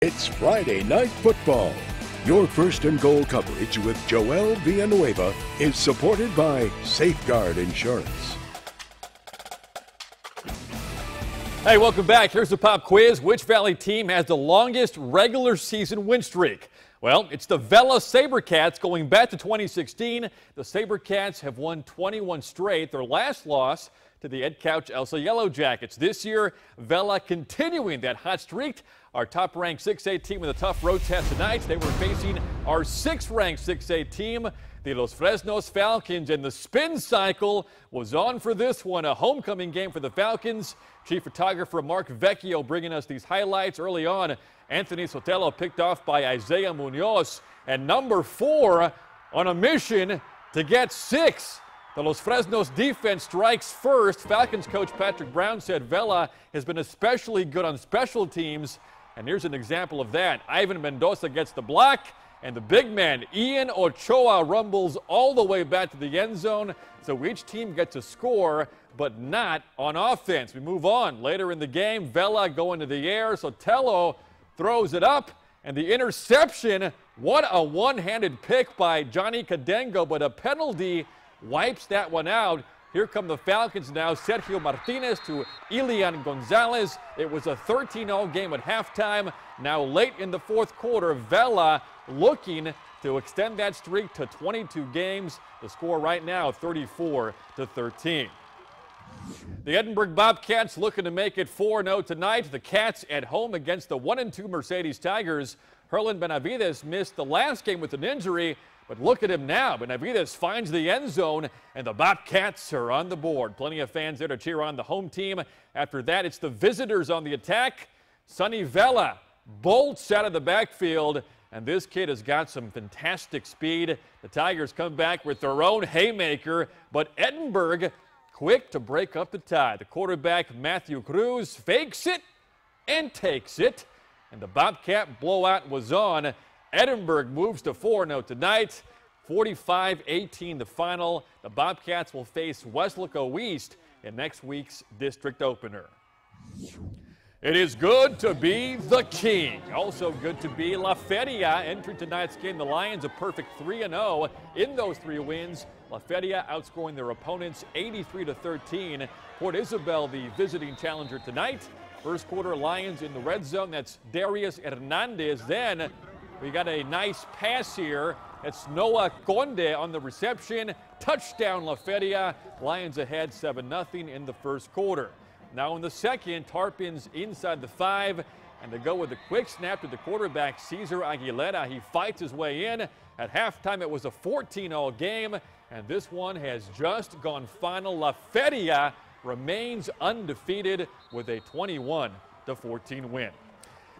It's Friday Night Football. Your first and goal coverage with Joel Villanueva is supported by Safeguard Insurance. Hey, welcome back. Here's the pop quiz. Which Valley team has the longest regular season win streak? Well, it's the Vela SaberCats. Going back to 2016, the SaberCats have won 21 straight. Their last loss to the Ed Couch Elsa Yellow Jackets. This year, Vela continuing that hot streak. Our top-ranked 6A team with a tough road test tonight. They were facing our 6th-ranked 6A team, the Los Fresnos Falcons, and the spin cycle was on for this one. A homecoming game for the Falcons. Chief photographer Mark Vecchio bringing us these highlights early on. Anthony Sotelo picked off by Isaiah Munoz, and number 4 on a mission to get 6. The Los Fresnos defense strikes first. Falcons coach Patrick Brown said Vela has been especially good on special teams. And here's an example of that. Ivan Mendoza gets the block, and the big man, Ian Ochoa, rumbles all the way back to the end zone. So each team gets a score, but not on offense. We move on. Later in the game, Vela going to the air. Sotelo throws it up, and the interception. What a one-handed pick by Johnny Cadengo, but a penalty wipes that one out. Here come the Falcons now. Sergio Martinez to Elian Gonzalez. It was a 13-0 game at halftime. Now late in the fourth quarter, Vela looking to extend that streak to 22 games. The score right now, 34-13. The Edinburgh Bobcats looking to make it 4-0 tonight. The Cats at home against the 1-2 Mercedes Tigers. Herlin Benavides missed the last game with an injury. But look at him now. Benavides finds the end zone, and the Bobcats are on the board. Plenty of fans there to cheer on the home team. After that, it's the visitors on the attack. Sonny Vela bolts out of the backfield, and this kid has got some fantastic speed. The Tigers come back with their own haymaker, but Edinburgh quick to break up the tie. The quarterback, Matthew Cruz, fakes it and takes it, and the Bobcat blowout was on. Edinburgh moves to 4-0 tonight. 45-18 the final. The Bobcats will face Weslaco East in next week's district opener. It is good to be the king. Also good to be La Feria. Entering tonight's game, the Lions a perfect 3-0 in those 3 wins. La Feria outscoring their opponents 83-13. Port Isabel, the visiting challenger tonight. First quarter, Lions in the red zone. That's Darius Hernandez. Then we got a nice pass here. It's Noah Conde on the reception. Touchdown La Feria. Lions ahead 7-0 in the first quarter. Now in the second, Tarpons inside the 5. And they go with a quick snap to the quarterback, Cesar Aguilera. He fights his way in. At halftime, it was a 14-0 game. And this one has just gone final. La Feria remains undefeated with a 21-14 win.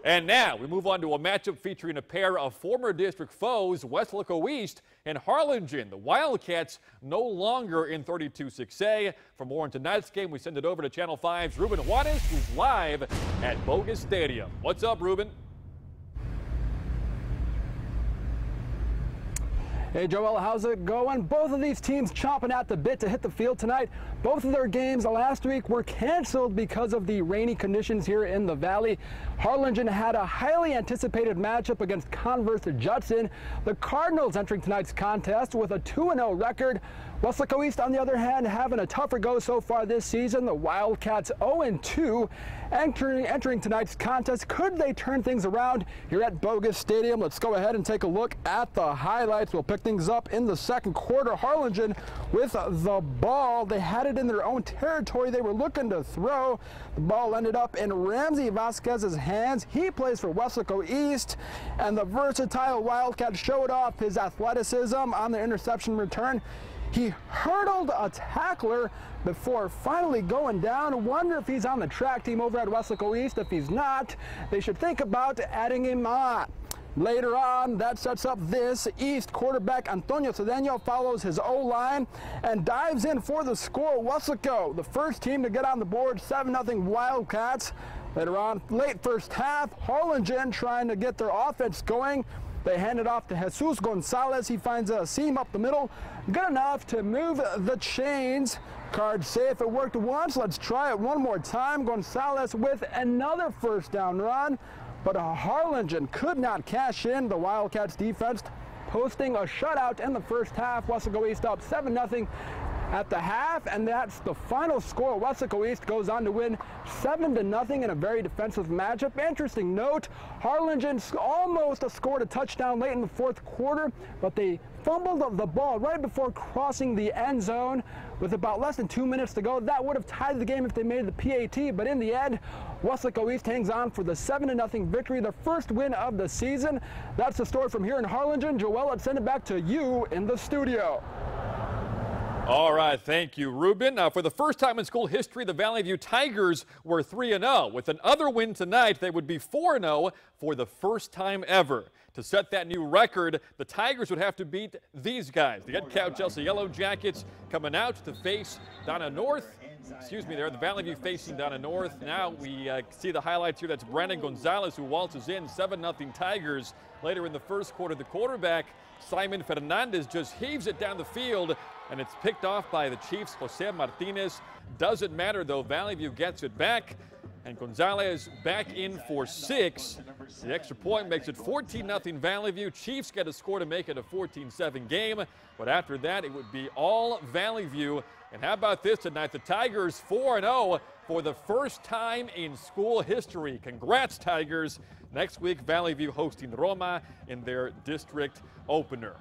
And now we move on to a matchup featuring a pair of former district foes, Weslaco East and Harlingen. The Wildcats no longer in 32-6A. For more on tonight's game, we send it over to Channel 5's Ruben Juarez, who's live at Bogus Stadium. What's up, Ruben? Hey Joel, how's it going? Both of these teams chomping at the bit to hit the field tonight. Both of their games last week were canceled because of the rainy conditions here in the Valley. Harlingen had a highly anticipated matchup against Converse Judson. The Cardinals entering tonight's contest with a 2-0 record. Weslaco East, on the other hand, having a tougher go so far this season. The Wildcats 0-2 entering tonight's contest. Could they turn things around here at Bogus Stadium? Let's go ahead and take a look at the highlights. We'll pick things up in the second quarter. Harlingen with the ball. They had it in their own territory. They were looking to throw. The ball ended up in Ramsey Vasquez's hands. He plays for Weslaco East, and the versatile Wildcat showed off his athleticism on the interception return. He hurdled a tackler before finally going down. Wonder if he's on the track team over at Weslaco East. If he's not, they should think about adding him on. Later on, that sets up this. East quarterback Antonio Cedeno follows his O-line and dives in for the score. Weslaco, the first team to get on the board, 7-0 Wildcats. Later on, late first half, Harlingen trying to get their offense going. They hand it off to Jesus Gonzalez. He finds a seam up the middle. Good enough to move the chains. Cards say if it worked once, let's try it one more time. Gonzalez with another first down run. but Harlingen could not cash in. The Wildcats defense posting a shutout in the first half. Weslaco East up 7-0 at the half, and that's the final score. Weslaco East goes on to win 7-0 in a very defensive matchup. Interesting note, Harlingen almost scored a touchdown late in the fourth quarter, but they fumbled the ball right before crossing the end zone with about less than 2 minutes to go. That would have tied the game if they made the PAT, but in the end, Weslaco East hangs on for the 7-0 victory, their first win of the season. That's the story from here in Harlingen. Joel, let's send it back to you in the studio. All right, thank you, Ruben. Now, for the first time in school history, the Valley View Tigers were 3-0. With another win tonight, they would be 4-0 for the first time ever. To set that new record, the Tigers would have to beat these guys. The Edcouch Elsa Yellow Jackets coming out to face Donna North. They're the Valley View facing Donna North. Now we see the highlights here. That's Brandon Gonzalez who waltzes in, 7-0 Tigers. Later in the first quarter, the quarterback, Simon Fernandez, just heaves it down the field, and it's picked off by the Chiefs' Jose Martinez. Doesn't matter, though. Valley View gets it back, and Gonzalez back in for 6. The extra point makes it 14-0 Valley View. Chiefs get a score to make it a 14-7 game, but after that, it would be all Valley View. And how about this tonight? The Tigers 4-0 for the first time in school history. Congrats, Tigers. Next week, Valley View hosting Roma in their district opener.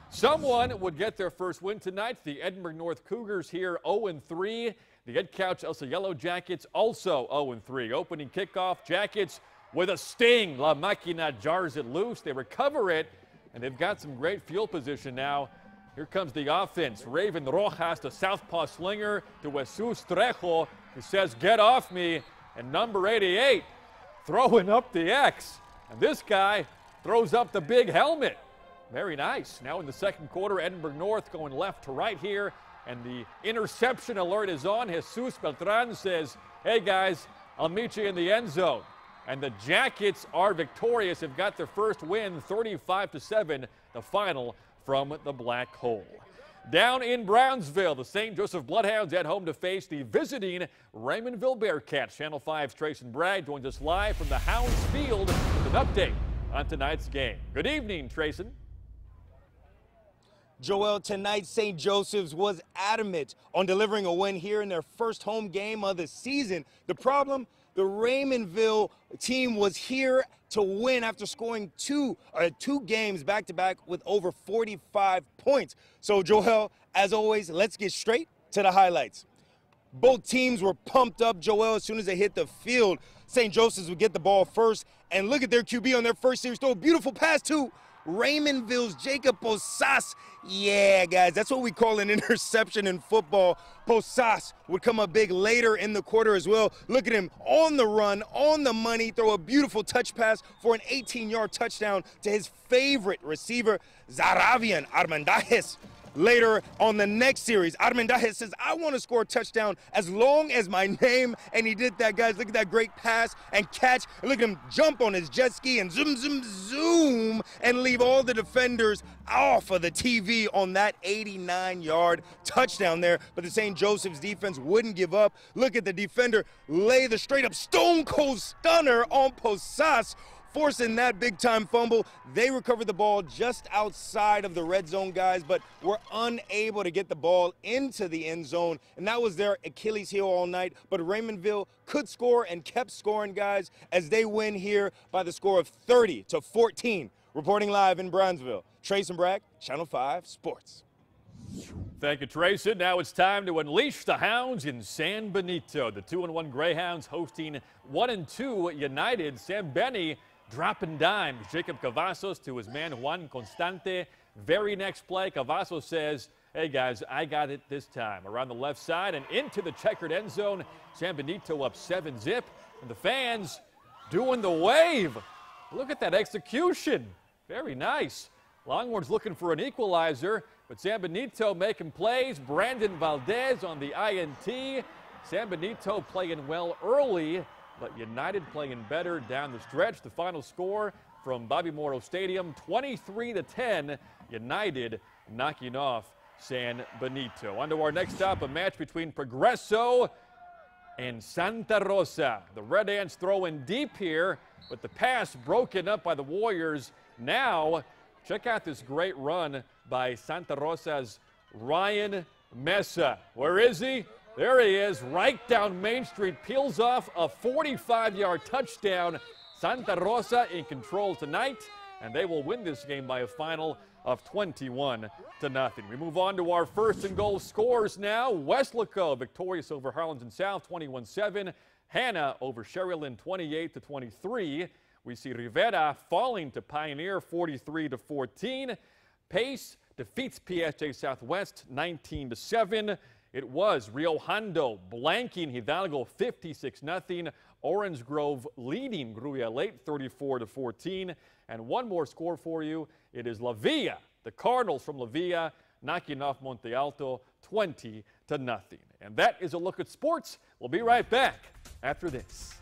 Someone would get their first win tonight. The Edinburgh North Cougars here 0-3. The Edcouch Elsa Yellow Jackets also 0-3. Opening kickoff, Jackets with a sting. La Máquina jars it loose. They recover it, and they've got some great field position now. Here comes the offense. Raven Rojas, the southpaw slinger, to Jesus Trejo, who says, "Get off me." And number 88 throwing up the X. And this guy throws up the big helmet. Very nice. Now in the second quarter, Edinburgh North going left to right here. And the interception alert is on. Jesus Beltran says, "Hey guys, I'll meet you in the end zone." And the Jackets are victorious. They've got their first win, 35-7, the final from the Black Hole. Down in Brownsville, the St. Joseph Bloodhounds at home to face the visiting Raymondville Bearcats. Channel 5's Trayson Bragg joins us live from the Hounds Field with an update on tonight's game. Good evening, Trayson. Joel, tonight St. Joseph's was adamant on delivering a win here in their first home game of the season. The problem? The Raymondville team was here to win after scoring two games back-to-back with over 45 points. So, Joel, as always, let's get straight to the highlights. Both teams were pumped up, Joel, as soon as they hit the field. St. Joseph's would get the ball first, and look at their QB on their first series. Throw a beautiful pass to Raymondville's Jacob Posas. Yeah, guys, that's what we call an interception in football. Posas would come up big later in the quarter as well. Look at him on the run, on the money, throw a beautiful touch pass for an 18-yard touchdown to his favorite receiver, Zaravian Armendariz. Later on the next series, Armendariz says, "I want to score a touchdown as long as my name," and he did that, guys. Look at that great pass and catch. And look at him jump on his jet ski and zoom, zoom, zoom, and leave all the defenders off of the TV on that 89-yard touchdown there. But the St. Joseph's defense wouldn't give up. Look at the defender lay the straight-up stone-cold stunner on Posas, forcing that big-time fumble. They recovered the ball just outside of the red zone, guys, but were unable to get the ball into the end zone, and that was their Achilles heel all night. But Raymondville could score and kept scoring, guys, as they win here by the score of 30-14. Reporting live in Brownsville, Trayson Bragg, Channel 5 Sports. Thank you, Trayson. Now it's time to unleash the Hounds in San Benito. The 2-1 Greyhounds hosting 1-2 United. Sam Benny dropping dimes. Jacob Cavazos to his man Juan Constante. Very next play, Cavazos says, "Hey guys, I got it this time." Around the left side and into the checkered end zone. San Benito up 7-zip. And the fans doing the wave. Look at that execution. Very nice. Longhorns looking for an equalizer, but San Benito making plays. Brandon Valdez on the INT. San Benito playing well early, but United playing better down the stretch. The final score from Bobby Morrow Stadium, 23-10. United knocking off San Benito. On to our next stop, a match between Progreso and Santa Rosa. The Red Ants throwing deep here, but the pass broken up by the Warriors. Now, check out this great run by Santa Rosa's Ryan Mesa. Where is he? There he is, right down Main Street, peels off a 45-yard touchdown. Santa Rosa in control tonight, and they will win this game by a final of 21-0. We move on to our first and goal scores now. Weslaco victorious over Harlingen South 21-7. Hannah over Sherrilyn 28-23. We see Rivera falling to Pioneer 43-14. Pace defeats PSG Southwest 19-7. It was Rio Hondo blanking Hidalgo 56-0. Orange Grove leading Gruya Late 34-14. And one more score for you. It is La Villa, the Cardinals from La Villa, knocking off Monte Alto 20-0. And that is a look at sports. We'll be right back after this.